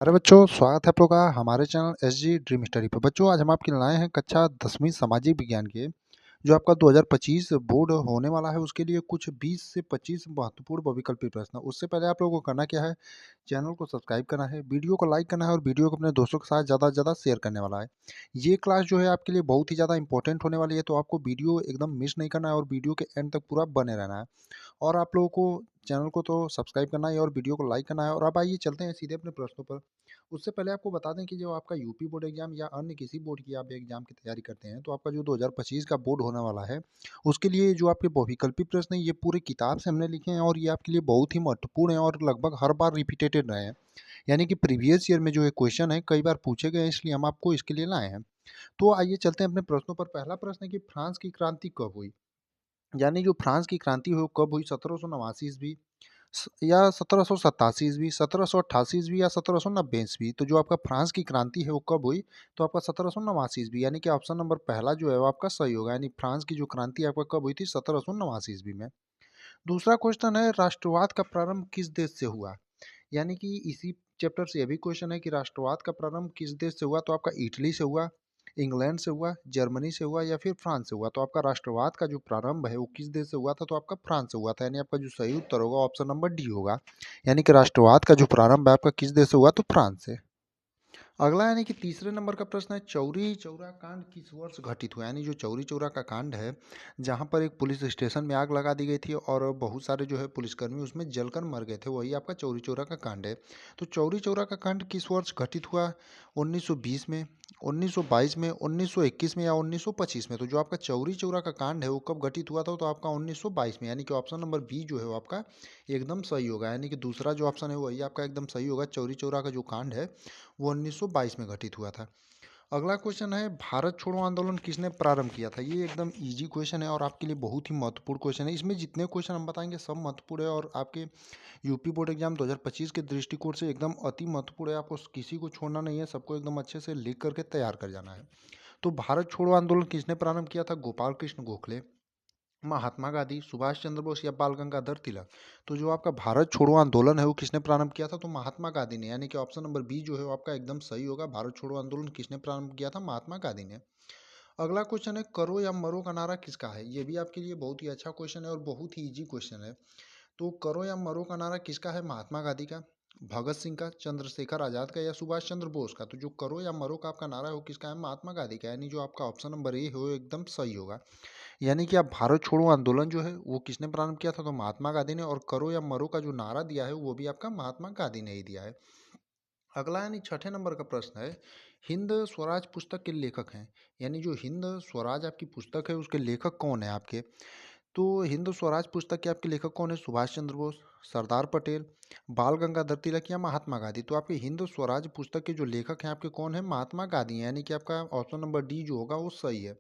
अरे बच्चों, स्वागत है आप लोग का हमारे चैनल एसजी ड्रीम स्टडी पर। बच्चों, आज हम आपके लिए लाए हैं कक्षा 10वीं सामाजिक विज्ञान के जो आपका 2025 बोर्ड होने वाला है उसके लिए कुछ 20 से 25 महत्वपूर्ण बहुविकल्पी प्रश्न। उससे पहले आप लोगों को करना क्या है, चैनल को सब्सक्राइब करना है, वीडियो को लाइक करना है और वीडियो को अपने दोस्तों के साथ ज़्यादा से ज़्यादा शेयर करने वाला है। ये क्लास जो है आपके लिए बहुत ही ज़्यादा इंपॉर्टेंट होने वाली है, तो आपको वीडियो एकदम मिस नहीं करना है और वीडियो के एंड तक पूरा बने रहना है। और आप लोगों को चैनल को तो सब्सक्राइब करना है और वीडियो को लाइक करना है। और अब आइए चलते हैं सीधे अपने प्रश्नों पर। उससे पहले आपको बता दें कि जो आपका यूपी बोर्ड एग्जाम या अन्य किसी बोर्ड की आप एग्जाम की तैयारी करते हैं, तो आपका जो 2025 का बोर्ड होने वाला है उसके लिए जो आपके बहुविकल्पी प्रश्न हैं ये पूरे किताब से हमने लिखे हैं और ये आपके लिए बहुत ही महत्वपूर्ण है और लगभग हर बार रिपीटेटेड रहे हैं। यानी कि प्रीवियस ईयर में जो ये क्वेश्चन है कई बार पूछे गए हैं, इसलिए हम आपको इसके लिए लाए हैं। तो आइए चलते हैं अपने प्रश्नों पर। पहला प्रश्न है कि फ्रांस की क्रांति कब हुई। यानी जो फ्रांस की क्रांति हुई वो कब हुई, 1789 ईस्वी या 1787 ईस्वी, 1788 ईस्वी या 1790 ईस्वी। तो जो आपका फ्रांस की क्रांति है वो कब हुई, तो आपका 1789 ईस्वी, यानी कि ऑप्शन नंबर पहला जो है वो आपका सही होगा। यानी फ्रांस की जो क्रांति आपका कब हुई थी, 1789 ईस्वी में। दूसरा क्वेश्चन है, राष्ट्रवाद का प्रारंभ किस देश से हुआ। यानी कि इसी चैप्टर से ये भी क्वेश्चन है कि राष्ट्रवाद का प्रारंभ किस देश से हुआ, तो आपका इटली से हुआ, इंग्लैंड से हुआ, जर्मनी से हुआ या फिर फ्रांस से हुआ। तो आपका राष्ट्रवाद का जो प्रारंभ है वो किस देश से हुआ था, तो आपका फ्रांस से हुआ था। यानी आपका जो सही उत्तर होगा ऑप्शन नंबर डी होगा। यानी कि राष्ट्रवाद का जो प्रारंभ है आपका किस देश से हुआ, तो फ्रांस से। अगला यानी कि तीसरे नंबर का प्रश्न है, चौरी चौरा कांड किस वर्ष घटित हुआ। यानी जो चौरी चौरा का कांड है जहां पर एक पुलिस स्टेशन में आग लगा दी गई थी और बहुत सारे जो है पुलिसकर्मी उसमें जलकर मर गए थे, वही आपका चौरी चौरा का कांड है। तो चौरी चौरा का कांड किस वर्ष घटित हुआ, 1920 में, 1922 में, 1921 में या 1925 में। तो जो आपका चौरी चौरा का कांड है वो कब घटित हुआ था, तो आपका 1922 में। यानी कि ऑप्शन नंबर बी जो है वो आपका एकदम सही होगा। यानी कि दूसरा जो ऑप्शन है वही आपका एकदम सही होगा। चौरी चौरा का जो कांड है वो 1922 में घटित हुआ था। अगला क्वेश्चन है, भारत छोड़ो आंदोलन किसने प्रारंभ किया था। ये एकदम इजी क्वेश्चन है और आपके लिए बहुत ही महत्वपूर्ण क्वेश्चन है। इसमें जितने क्वेश्चन हम बताएंगे सब महत्वपूर्ण है और आपके यूपी बोर्ड एग्जाम 2025 के दृष्टिकोण से एकदम अति महत्वपूर्ण है। आपको किसी को छोड़ना नहीं है, सबको एकदम अच्छे से लिख करके तैयार कर जाना है। तो भारत छोड़ो आंदोलन किसने प्रारंभ किया था, गोपाल कृष्ण गोखले, महात्मा गांधी, सुभाष चंद्र बोस या बाल गंगाधर तिलक। तो जो आपका भारत छोड़ो आंदोलन है वो किसने प्रारंभ किया था, तो महात्मा गांधी ने। यानी कि ऑप्शन नंबर बी जो है वो आपका एकदम सही होगा। भारत छोड़ो आंदोलन किसने प्रारंभ किया था, महात्मा गांधी ने। अगला क्वेश्चन है, करो या मरो का नारा किसका है। ये भी आपके लिए बहुत ही अच्छा क्वेश्चन है और बहुत ही इजी क्वेश्चन है। तो करो या मरो का नारा किसका है, महात्मा गांधी का, भगत सिंह का, चंद्रशेखर आजाद का या सुभाष चंद्र बोस का। तो जो करो या मरो का आपका नारा है वो किसका है, महात्मा गांधी का। यानी जो आपका ऑप्शन नंबर ए है वो एकदम सही होगा। यानी कि आप भारत छोड़ो आंदोलन जो है वो किसने प्रारंभ किया था, तो महात्मा गांधी ने। और करो या मरो का जो नारा दिया है वो भी आपका महात्मा गांधी ने ही दिया है। अगला यानी छठे नंबर का प्रश्न है, हिंद स्वराज पुस्तक के लेखक हैं। यानी जो हिंद स्वराज आपकी पुस्तक है उसके लेखक कौन है आपके। तो हिंद स्वराज पुस्तक के आपके लेखक कौन है, सुभाष चंद्र बोस, सरदार पटेल, बाल गंगाधर तिलक या महात्मा गांधी। तो आपके हिंद स्वराज पुस्तक के जो लेखक हैं आपके कौन है, महात्मा गांधी हैं। यानी कि आपका ऑप्शन नंबर डी जो होगा वो सही है।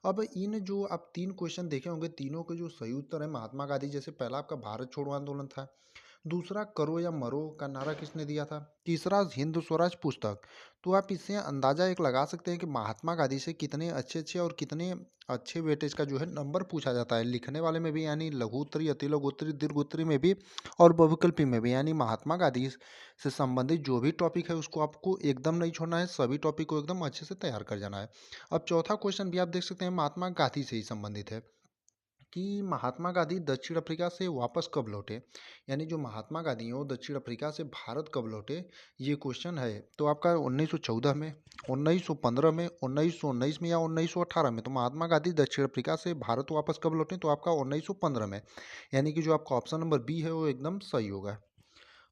अब इन जो आप तीन क्वेश्चन देखे होंगे, तीनों के जो सही उत्तर है महात्मा गांधी। जैसे पहला आपका भारत छोड़ो आंदोलन था, दूसरा करो या मरो का नारा किसने दिया था, तीसरा हिंद स्वराज पुस्तक। तो आप इससे अंदाजा एक लगा सकते हैं कि महात्मा गांधी से कितने अच्छे अच्छे और कितने अच्छे वेटेज का जो है नंबर पूछा जाता है, लिखने वाले में भी यानी लघु उत्तरी, अति लघु उत्तरी, दीर्घ उत्तरी में भी और बहुविकल्पी में भी। यानी महात्मा गांधी से संबंधित जो भी टॉपिक है उसको आपको एकदम नहीं छोड़ना है, सभी टॉपिक को एकदम अच्छे से तैयार कर जाना है। अब चौथा क्वेश्चन भी आप देख सकते हैं महात्मा गांधी से ही संबंधित है कि महात्मा गांधी दक्षिण अफ्रीका से वापस कब लौटे। यानी जो महात्मा गांधी हैं वो दक्षिण अफ्रीका से भारत कब लौटे, ये क्वेश्चन है। तो आपका 1914 में, 1915 में, 1919 में या 1918 में। तो महात्मा गांधी दक्षिण अफ्रीका से भारत वापस कब लौटे, तो आपका 1915 में। यानी कि जो आपका ऑप्शन नंबर बी है वो एकदम सही होगा।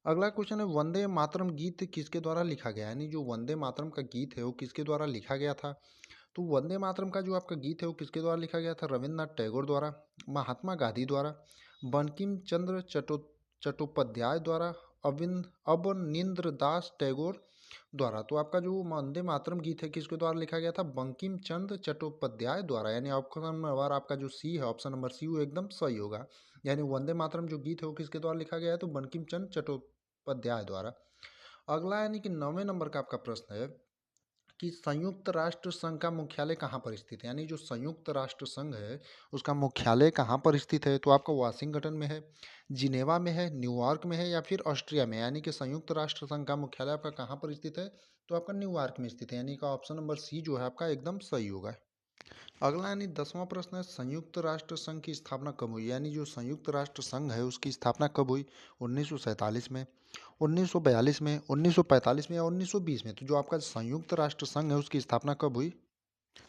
अगला क्वेश्चन है, वंदे मातरम गीत किसके द्वारा लिखा गया। यानी जो वंदे मातरम का गीत है वो किसके द्वारा लिखा गया था। तो वंदे मातरम का जो आपका गीत है वो किसके द्वारा लिखा गया था, रविन्द्रनाथ टैगोर द्वारा, महात्मा गांधी द्वारा, बंकिम चंद्र चट्टोपाध्याय द्वारा, अवनींद्र दास टैगोर द्वारा। तो आपका जो वंदे मातरम गीत है किसके द्वारा लिखा गया था, बंकिम चंद्र चट्टोपाध्याय द्वारा। यानी ऑप्शन नंबर आपका जो सी है, ऑप्शन नंबर सी वो एकदम सही होगा। यानी वंदे मातरम जो गीत है वो किसके द्वारा लिखा गया है, तो बंकिम चंद्र चट्टोपाध्याय द्वारा। अगला यानी कि 9वें नंबर का आपका प्रश्न है कि संयुक्त राष्ट्र संघ का मुख्यालय कहाँ पर स्थित है, यानी जो संयुक्त राष्ट्र संघ है उसका मुख्यालय कहाँ पर स्थित है। तो आपका वाशिंगटन में है, जिनेवा में है, न्यूयॉर्क में है या फिर ऑस्ट्रिया में, यानी कि संयुक्त राष्ट्र संघ का मुख्यालय आपका कहाँ पर स्थित है। तो आपका न्यूयॉर्क में स्थित है, यानी कि ऑप्शन नंबर सी जो है आपका एकदम सही होगा। अगला यानी 10वां प्रश्न है, संयुक्त राष्ट्र संघ की स्थापना कब हुई, यानी जो संयुक्त राष्ट्र संघ है उसकी स्थापना कब हुई। 1947 में, 1942 में, 1945 में या 1920 में। तो जो आपका संयुक्त राष्ट्र संघ है उसकी स्थापना कब हुई।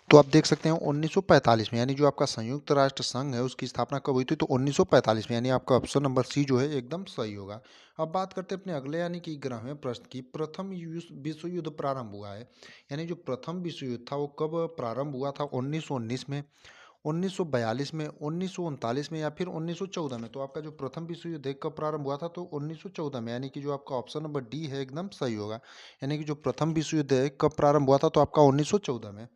तो आप देख सकते हैं 1945 में, यानी जो आपका संयुक्त राष्ट्र संघ है उसकी स्थापना कब हुई थी। तो 1945 में, यानी आपका ऑप्शन नंबर सी जो है एकदम सही होगा। अब बात करते हैं अपने अगले यानी कि 11वें प्रश्न की, प्रथम विश्व युद्ध प्रारंभ हुआ है, यानी जो प्रथम विश्व युद्ध था वो कब प्रारंभ हुआ था। 1919 में, 1942 में, 1939 में या फिर 1914 में। तो आपका जो प्रथम विश्व युद्ध है कब प्रारंभ हुआ था। तो 1914 में, यानी कि जो आपका ऑप्शन नंबर डी है एकदम सही होगा। यानी कि जो प्रथम विश्व युद्ध है कब प्रारंभ हुआ था। तो आपका 1914 में।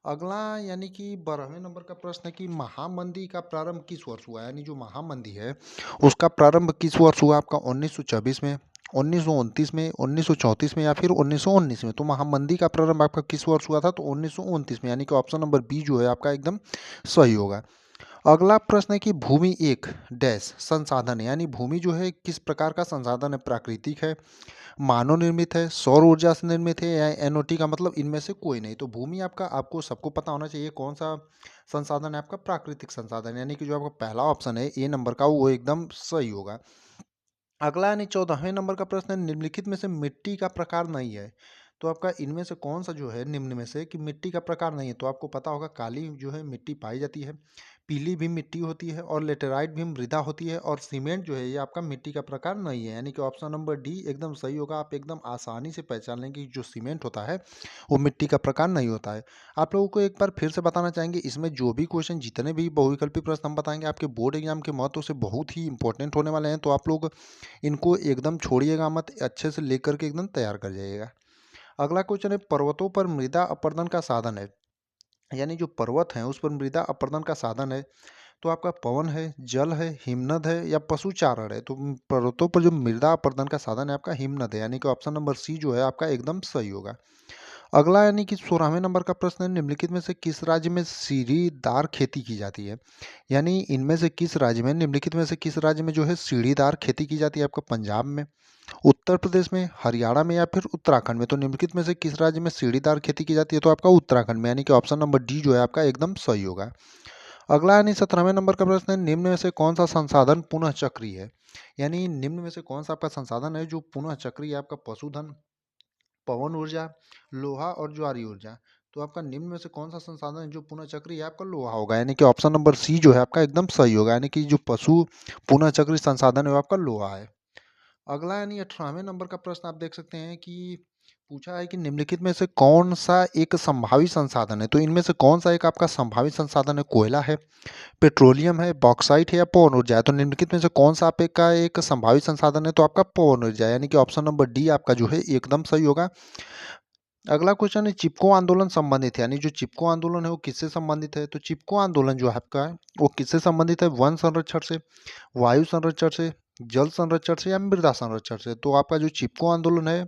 अगला यानी कि 12वें नंबर का प्रश्न है कि महामंदी का प्रारंभ किस वर्ष हुआ, यानी जो महामंदी है उसका प्रारंभ किस वर्ष हुआ आपका। 1924 में, 1929 में, 1934 में या फिर 1919 में। तो महामंदी का प्रारंभ आपका किस वर्ष हुआ था। तो 1929 में, यानी कि ऑप्शन नंबर बी जो है आपका एकदम सही होगा। अगला प्रश्न है कि भूमि एक डैश संसाधन है, यानी भूमि जो है किस प्रकार का संसाधन है। प्राकृतिक है, मानव निर्मित है, सौर ऊर्जा से निर्मित है या एनओटी का मतलब इनमें से कोई नहीं। तो भूमि आपका आपको सबको पता होना चाहिए कौन सा संसाधन है आपका। प्राकृतिक संसाधन, यानी कि जो आपका पहला ऑप्शन है ए नंबर का वो एकदम सही होगा। अगला यानी 14वें नंबर का प्रश्न है, निम्नलिखित में से मिट्टी का प्रकार नहीं है। तो आपका इनमें से कौन सा जो है निम्न में से कि मिट्टी का प्रकार नहीं है। तो आपको पता होगा काली जो है मिट्टी पाई जाती है, पीली भी मिट्टी होती है और लेटेराइट भी मृदा होती है, और सीमेंट जो है ये आपका मिट्टी का प्रकार नहीं है, यानी कि ऑप्शन नंबर डी एकदम सही होगा। आप एकदम आसानी से पहचान लेंगे कि जो सीमेंट होता है वो मिट्टी का प्रकार नहीं होता है। आप लोगों को एक बार फिर से बताना चाहेंगे, इसमें जो भी क्वेश्चन जितने भी बहुविकल्पी प्रश्न हम बताएंगे आपके बोर्ड एग्जाम के महत्व से बहुत ही इंपॉर्टेंट होने वाले हैं। तो आप लोग इनको एकदम छोड़िएगा मत, अच्छे से लेकर के एकदम तैयार कर जाइएगा। अगला क्वेश्चन है, पर्वतों पर मृदा अपरदन का साधन है, यानी जो पर्वत हैं उस पर मृदा अपरदन का साधन है। तो आपका पवन है, जल है, हिमनद है या पशुचारण है। तो पर्वतों पर जो मृदा अपरदन का साधन है आपका हिमनद है, यानी कि ऑप्शन नंबर सी जो है आपका एकदम सही होगा। अगला यानी कि 16वें नंबर का प्रश्न है, निम्नलिखित में से किस राज्य में सीढ़ीदार खेती की जाती है, यानी इनमें से किस राज्य में, निम्नलिखित में से किस राज्य में जो है सीढ़ीदार खेती की जाती है आपका। पंजाब में, उत्तर प्रदेश में, हरियाणा में या फिर उत्तराखंड में। तो निम्नलिखित में से किस राज्य में सीढ़ीदार खेती की जाती है। तो आपका उत्तराखंड में, यानी कि ऑप्शन नंबर डी जो है आपका एकदम सही होगा। अगला यानी 17वें नंबर का प्रश्न है, निम्न में से कौन सा संसाधन पुनः चक्रीय है, यानी निम्न में से कौन सा आपका संसाधन है जो पुनः चक्रीय है आपका। पशुधन, पवन ऊर्जा, लोहा और ज्वारीय ऊर्जा। तो आपका निम्न में से कौन सा संसाधन है जो पुनः चक्रीय है आपका। लोहा होगा, यानी कि ऑप्शन नंबर सी जो है आपका एकदम सही होगा, यानी कि जो पशु पुनः चक्रीय संसाधन है वो आपका लोहा है। अगला यानी 18वें नंबर का प्रश्न आप देख सकते हैं कि पूछा है कि निम्नलिखित में से कौन सा एक संभावित संसाधन है। तो इनमें से कौन सा एक आपका संभावित संसाधन है। कोयला है, पेट्रोलियम है, बॉक्साइट है या पवन ऊर्जा है। तो निम्नलिखित में से कौन सा आपका एक संभावित संसाधन है। तो आपका पवन ऊर्जा, यानी कि ऑप्शन नंबर डी आपका जो है एकदम सही होगा। अगला क्वेश्चन है, चिपको आंदोलन संबंधित है, यानी जो चिपको आंदोलन है वो किससे संबंधित है। तो चिपको आंदोलन जो है आपका वो किससे संबंधित है। वन संरक्षण से, वायु संरक्षण से, जल संरक्षण से या मृदा संरक्षण से। तो आपका जो चिपको आंदोलन है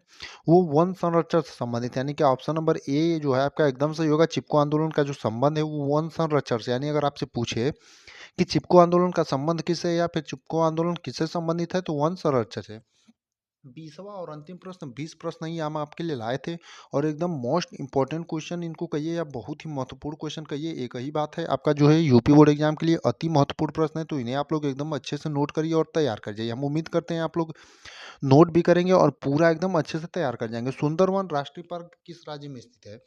वो वन संरक्षण से संबंधित, यानी कि ऑप्शन नंबर ए जो है आपका एकदम सही होगा। चिपको आंदोलन का जो संबंध है वो वन संरक्षण से, यानी अगर आपसे पूछे कि चिपको आंदोलन का संबंध किससे है या फिर चिपको आंदोलन किससे संबंधित है, तो वन संरक्षण से। 20वां और अंतिम प्रश्न, 20 प्रश्न ही हम आपके लिए लाए थे और एकदम मोस्ट इंपॉर्टेंट क्वेश्चन इनको कहिए या बहुत ही महत्वपूर्ण क्वेश्चन कहिए, एक ही बात है। आपका जो है यूपी बोर्ड एग्जाम के लिए अति महत्वपूर्ण प्रश्न है, तो इन्हें आप लोग एकदम अच्छे से नोट करिए और तैयार कर जाइए। हम उम्मीद करते हैं आप लोग नोट भी करेंगे और पूरा एकदम अच्छे से तैयार कर जाएंगे। सुंदरवन राष्ट्रीय पार्क किस राज्य में स्थित है।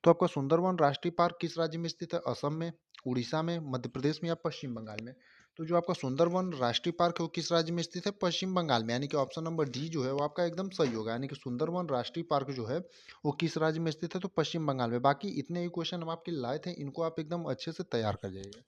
तो आपका सुंदरवन राष्ट्रीय पार्क किस राज्य में स्थित है। असम में, उड़ीसा में, मध्य प्रदेश में या पश्चिम बंगाल में। तो जो आपका सुंदरवन राष्ट्रीय पार्क है वो किस राज्य में स्थित है। पश्चिम बंगाल में, यानी कि ऑप्शन नंबर डी जो है वो आपका एकदम सही होगा, यानी कि सुंदरवन राष्ट्रीय पार्क जो है वो किस राज्य में स्थित है। तो पश्चिम बंगाल में। बाकी इतने ही क्वेश्चन हम आपके लाए थे, इनको आप एकदम अच्छे से तैयार कर जाइएगा।